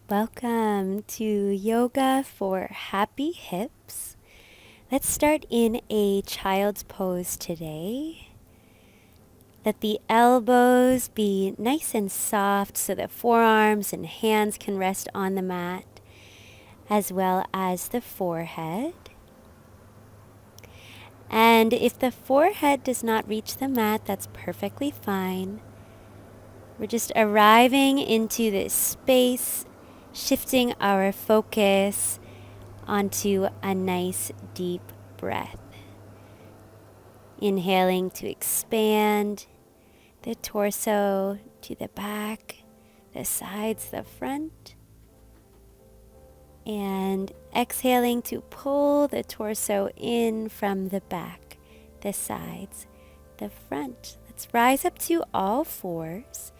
Welcome to Yoga for Happy Hips. Let's start in a child's pose today. Let the elbows be nice and soft so that forearms and hands can rest on the mat, as well as the forehead. And if the forehead does not reach the mat, that's perfectly fine. We're just arriving into this space, shifting our focus onto a nice deep breath. Inhaling to expand the torso to the back, the sides, the front. And exhaling to pull the torso in from the back, the sides, the front. Let's rise up to all fours.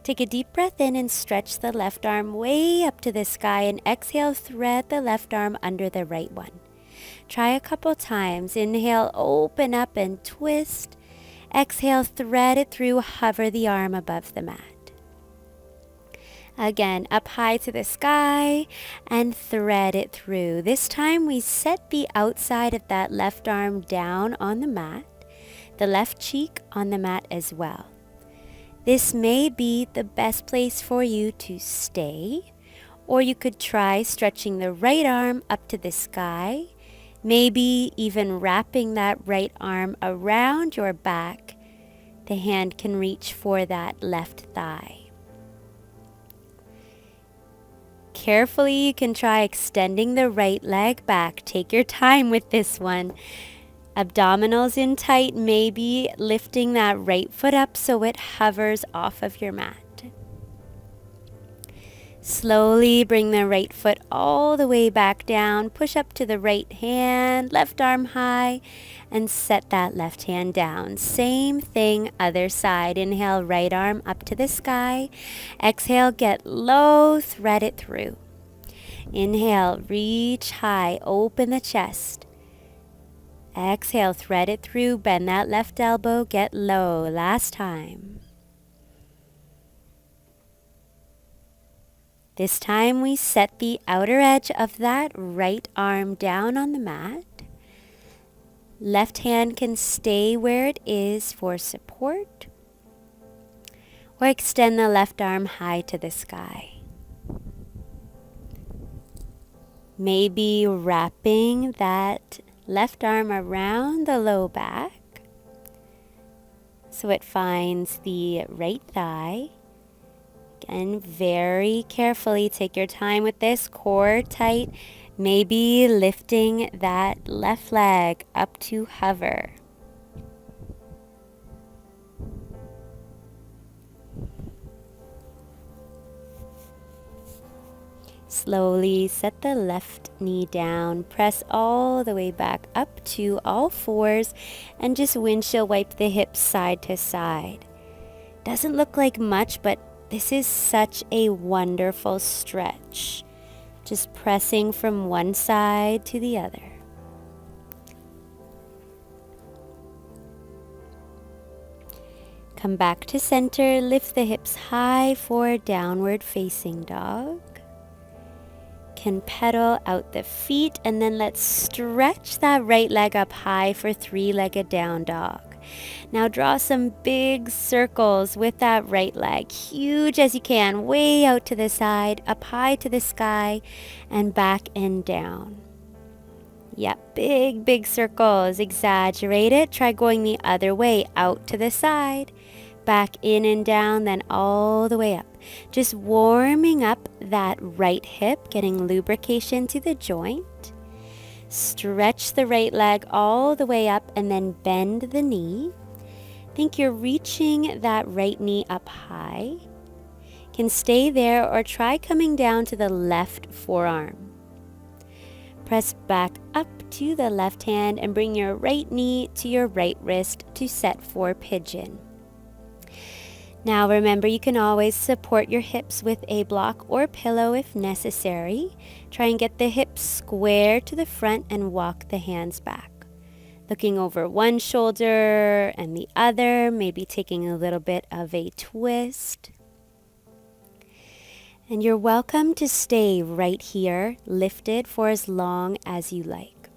Take a deep breath in and stretch the left arm way up to the sky, and exhale, thread the left arm under the right one. Try a couple times. Inhale, open up and twist. Exhale, thread it through, hover the arm above the mat. Again, up high to the sky and thread it through. This time we set the outside of that left arm down on the mat, the left cheek on the mat as well. This may be the best place for you to stay, or you could try stretching the right arm up to the sky, maybe even wrapping that right arm around your back. The hand can reach for that left thigh. Carefully, you can try extending the right leg back. Take your time with this one. Abdominals in tight, maybe lifting that right foot up so it hovers off of your mat. Slowly bring the right foot all the way back down. Push up to the right hand, left arm high, and set that left hand down. Same thing, other side. Inhale, right arm up to the sky. Exhale, get low, thread it through. Inhale, reach high, open the chest. Exhale, thread it through, bend that left elbow, get low. Last time. This time we set the outer edge of that right arm down on the mat. Left hand can stay where it is for support, or extend the left arm high to the sky. Maybe wrapping that left arm around the low back so it finds the right thigh. Again, very carefully take your time with this, core tight, maybe lifting that left leg up to hover. Slowly set the left knee down, press all the way back up to all fours, and just windshield wipe the hips side to side. Doesn't look like much, but this is such a wonderful stretch. Just pressing from one side to the other. Come back to center, lift the hips high for downward facing dog. Can pedal out the feet, and then let's stretch that right leg up high for three-legged down dog. Now draw some big circles with that right leg, huge as you can, way out to the side, up high to the sky, and back and down. Yep, big circles. Exaggerate it. Try going the other way, out to the side, back in and down, then all the way up. Just warming up that right hip, getting lubrication to the joint. Stretch the right leg all the way up and then bend the knee. Think you're reaching that right knee up high. Can stay there or try coming down to the left forearm. Press back up to the left hand and bring your right knee to your right wrist to set for pigeon. Now remember, you can always support your hips with a block or pillow if necessary. Try and get the hips square to the front and walk the hands back. Looking over one shoulder and the other, maybe taking a little bit of a twist. And you're welcome to stay right here, lifted for as long as you like.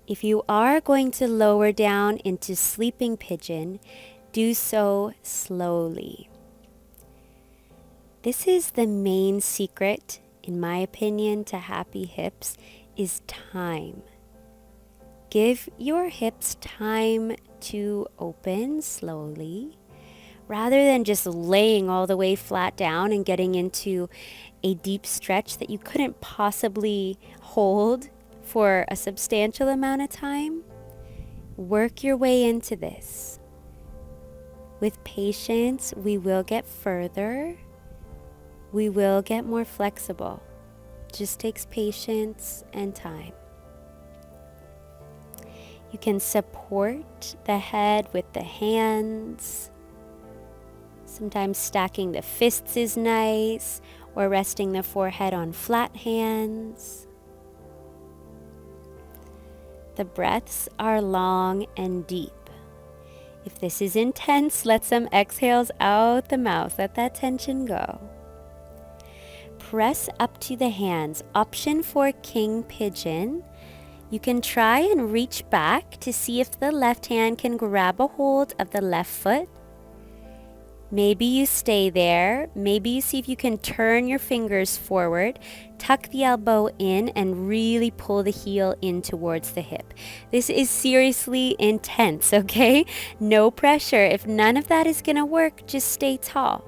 If you are going to lower down into sleeping pigeon, do so slowly. This is the main secret, in my opinion, to happy hips is time. Give your hips time to open slowly, rather than just laying all the way flat down and getting into a deep stretch that you couldn't possibly hold for a substantial amount of time. Work your way into this. With patience, we will get further. We will get more flexible. It just takes patience and time. You can support the head with the hands. Sometimes stacking the fists is nice, or resting the forehead on flat hands. The breaths are long and deep. If this is intense, let some exhales out the mouth. Let that tension go. Press up to the hands. Option for king pigeon. You can try and reach back to see if the left hand can grab a hold of the left foot. Maybe you stay there. Maybe you see if you can turn your fingers forward, tuck the elbow in, and really pull the heel in towards the hip. This is seriously intense, okay? No pressure. If none of that is going to work, just stay tall.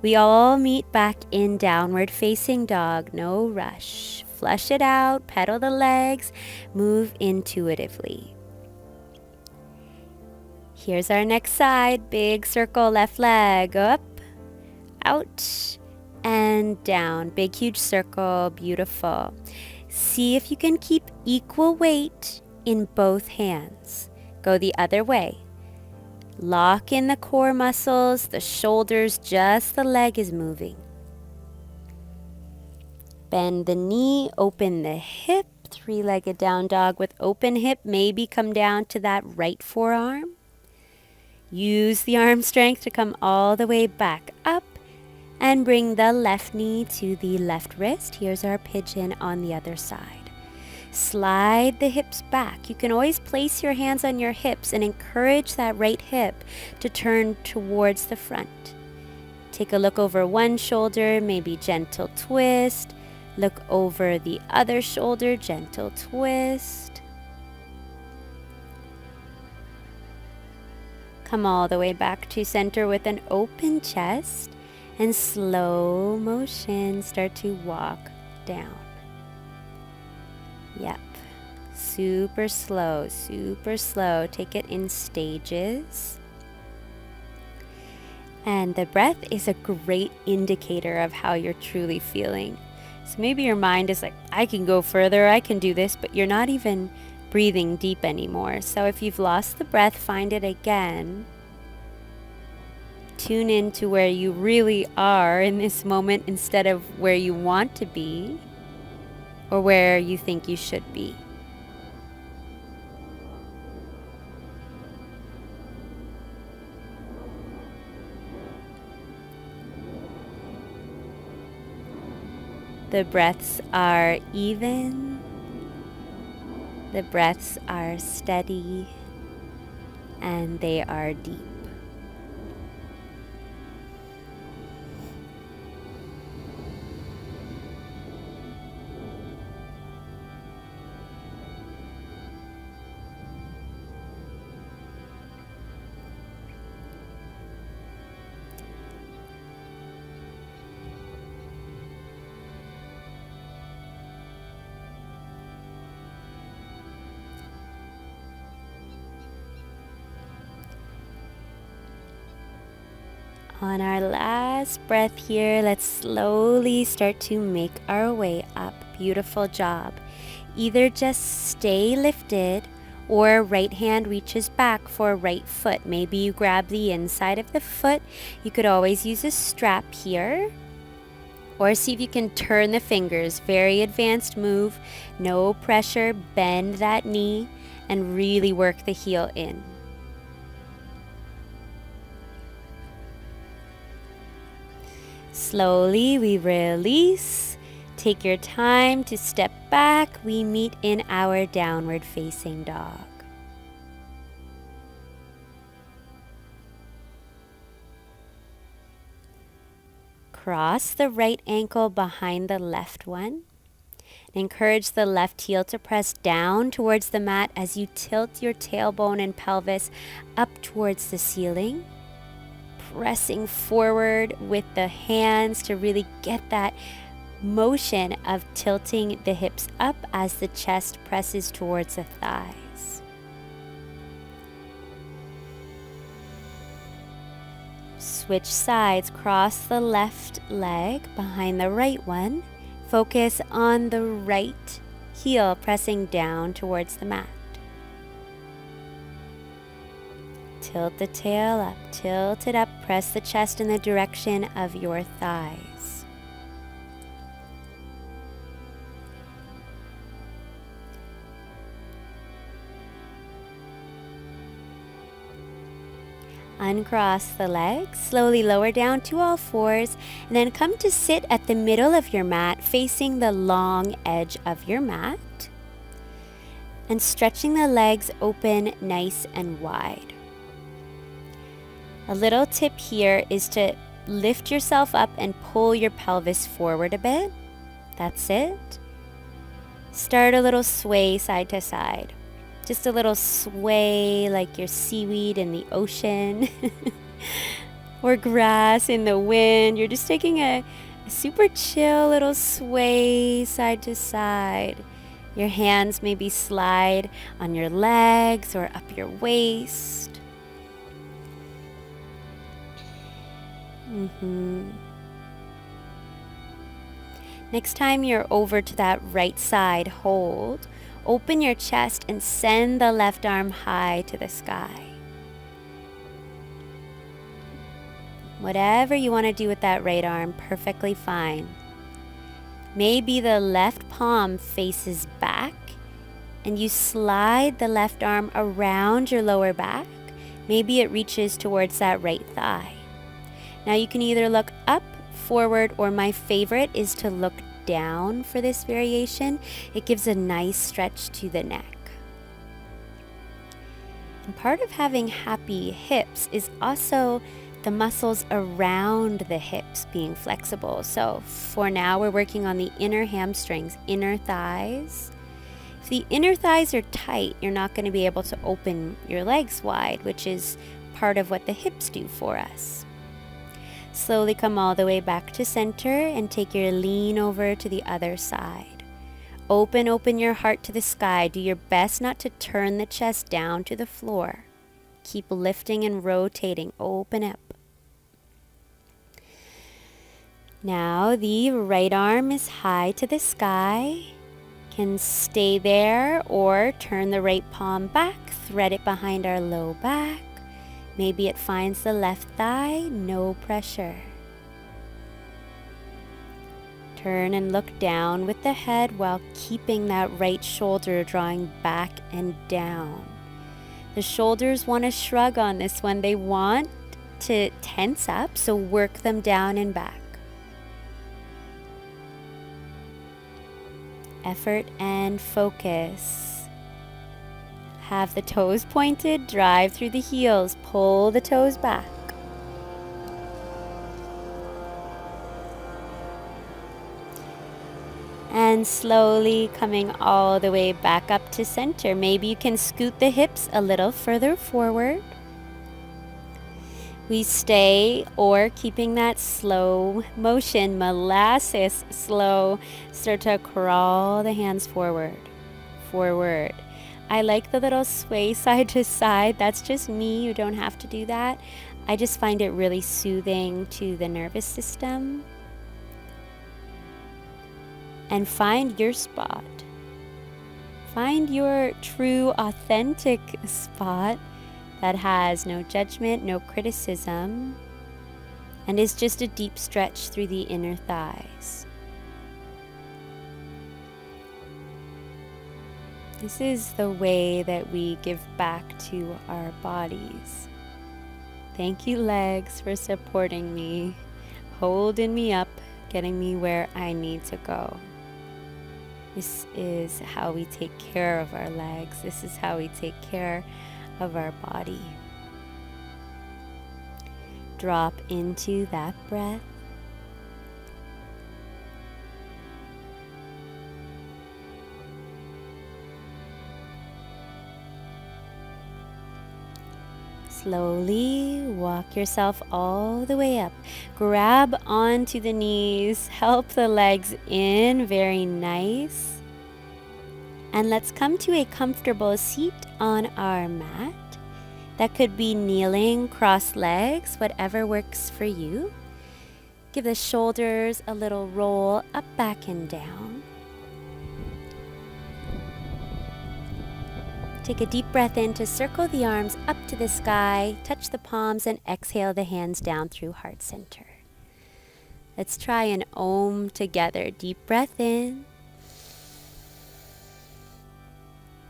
We all meet back in downward facing dog. No rush. Flush it out, pedal the legs, move intuitively. Here's our next side. Big circle, left leg, up, out, and down. Big, huge circle, beautiful. See if you can keep equal weight in both hands. Go the other way. Lock in the core muscles, the shoulders, just the leg is moving. Bend the knee, open the hip, three-legged down dog with open hip. Maybe come down to that right forearm. Use the arm strength to come all the way back up and bring the left knee to the left wrist. Here's our pigeon on the other side. Slide the hips back. You can always place your hands on your hips and encourage that right hip to turn towards the front. Take a look over one shoulder, maybe gentle twist. Look over the other shoulder, gentle twist. Come all the way back to center with an open chest, and slow motion start to walk down. Yep, super slow, super slow. Take it in stages. And the breath is a great indicator of how you're truly feeling. So maybe your mind is like, I can go further, I can do this, but you're not even breathing deep anymore. So if you've lost the breath, find it again. Tune in to where you really are in this moment instead of where you want to be or where you think you should be. The breaths are even. The breaths are steady, and they are deep. On our last breath here, let's slowly start to make our way up. Beautiful job. Either just stay lifted or right hand reaches back for right foot. Maybe you grab the inside of the foot. You could always use a strap here. Or see if you can turn the fingers. Very advanced move. No pressure. Bend that knee and really work the heel in. Slowly we release. Take your time to step back. We meet in our downward facing dog. Cross the right ankle behind the left one. Encourage the left heel to press down towards the mat as you tilt your tailbone and pelvis up towards the ceiling. Pressing forward with the hands to really get that motion of tilting the hips up as the chest presses towards the thighs. Switch sides, cross the left leg behind the right one. Focus on the right heel pressing down towards the mat. Tilt the tail up, tilt it up, press the chest in the direction of your thighs. Uncross the legs, slowly lower down to all fours, and then come to sit at the middle of your mat, facing the long edge of your mat, and stretching the legs open nice and wide. A little tip here is to lift yourself up and pull your pelvis forward a bit. That's it. Start a little sway side to side. Just a little sway like your seaweed in the ocean or grass in the wind. You're just taking a super chill little sway side to side. Your hands maybe slide on your legs or up your waist. Next time you're over to that right side, hold. Open your chest and send the left arm high to the sky. Whatever you want to do with that right arm, perfectly fine. Maybe the left palm faces back and you slide the left arm around your lower back. Maybe it reaches towards that right thigh. Now you can either look up, forward, or my favorite is to look down for this variation. It gives a nice stretch to the neck. And part of having happy hips is also the muscles around the hips being flexible. So for now, we're working on the inner hamstrings, inner thighs. If the inner thighs are tight, you're not going to be able to open your legs wide, which is part of what the hips do for us. Slowly come all the way back to center and take your lean over to the other side. Open your heart to the sky. Do your best not to turn the chest down to the floor. Keep lifting and rotating. Open up. Now the right arm is high to the sky. Can stay there or turn the right palm back. Thread it behind our low back. Maybe it finds the left thigh, no pressure. Turn and look down with the head while keeping that right shoulder drawing back and down. The shoulders want to shrug on this one. They want to tense up, so work them down and back. Effort and focus. Have the toes pointed, drive through the heels, pull the toes back. And slowly coming all the way back up to center. Maybe you can scoot the hips a little further forward. We stay or keeping that slow motion, molasses slow. Start to crawl the hands forward. I like the little sway side to side. That's just me. You don't have to do that. I just find it really soothing to the nervous system. And find your spot. Find your true, authentic spot that has no judgment, no criticism, and is just a deep stretch through the inner thighs. This is the way that we give back to our bodies. Thank you, legs, for supporting me. holding me up, getting me where I need to go. This is how we take care of our legs. This is how we take care of our body. Drop into that breath. Slowly walk yourself all the way up. Grab onto the knees, help the legs in, very nice. And let's come to a comfortable seat on our mat. That could be kneeling, crossed legs, whatever works for you. Give the shoulders a little roll up, back, and down. Take a deep breath in to circle the arms up to the sky, touch the palms, and exhale the hands down through heart center. Let's try an Om together. Deep breath in.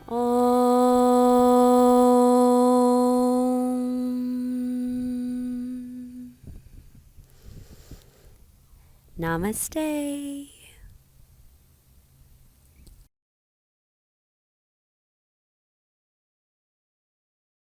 Om. Namaste.